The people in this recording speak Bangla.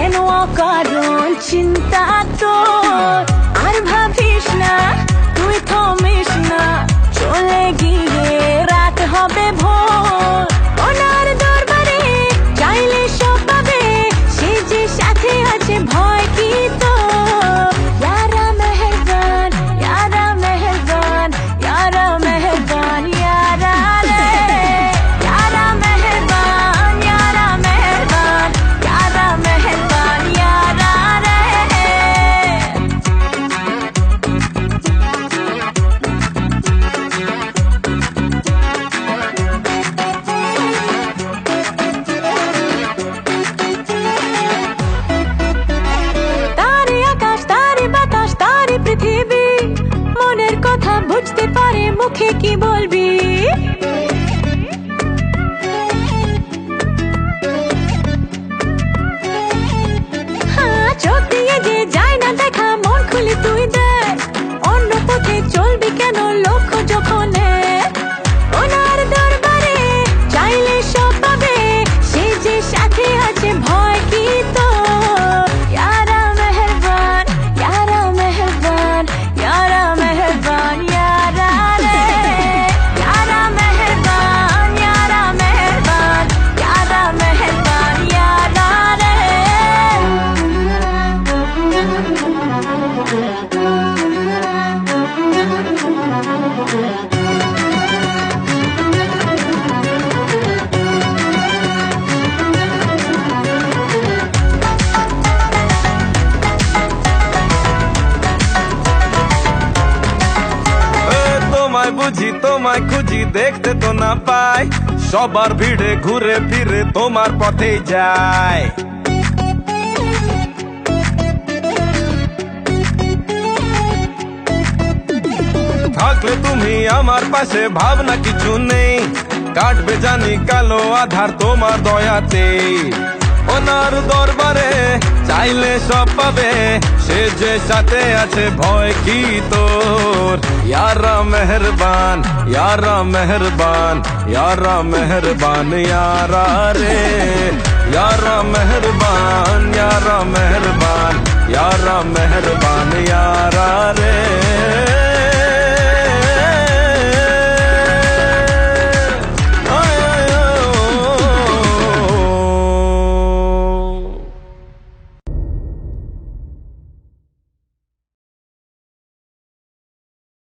কেন অকারণ চিন্তা তোর? আর ভাবিস না, তুই থমিস না, চলে গিয়ে রাত হবে ভোর। ওনার দরবারে চাইলে সব পাবে, সে যে সাথে আছে ভয় কি তোর? ইয়ারা মেহেরবান, ইয়ারা মেহেরবান, ইয়ারা মেহেরবান, ইয়ারা রে, ইয়ারা মেহেরবান, ইয়ারা মেহেরবান, ইয়ারা মেহেরবান, ইয়ারা রে। তারে আকাশ, তারে বাতাস, তারে পৃথিবী, মনের কথা বুঝতে পারে, মুখে কি বলবি? হ্যাঁ, চোখ দিয়ে যে যায় না দেখা, মন খুলে তুই দেখ, অন্য পথে চলবি কেন লক্ষ্য যখন এক। ওনার দরবারে চাইলে সব পাবে, সে যে সাথে আছে ভয় কি তোর? ইয়ারা মেহেরবান, ইয়ারা মেহেরবান, ইয়ারা মেহেরবান, ইয়ারা রে, ইয়ারা মেহেরবান, ইয়ারা মেহেরবান, ইয়ারা মেহেরবান, ইয়ারা রে। তোমায় বুঝি, তোমায় খুঁজি, দেখতে তো না পাই, সবার ভিড়ে ঘুরে ফিরে তোমার পথেই যায়। থাকলে তুমি আমার পাশে, ভাবনা কিছু নেই, কাটবে জানি কালো আধার তোমার দয়াতে। ওনার দরবারে চাইলে সব পাবে, সে যে সাথে আছে ভয় কি তোর? ইয়ারা মেহেরবান, ইয়ারা মেহেরবান, ইয়ারা মেহেরবান, ইয়ারা রে, ইয়ারা মেহেরবান, ইয়ারা মেহেরবান, ইয়ারা মেহেরবান, ইয়ারা রে।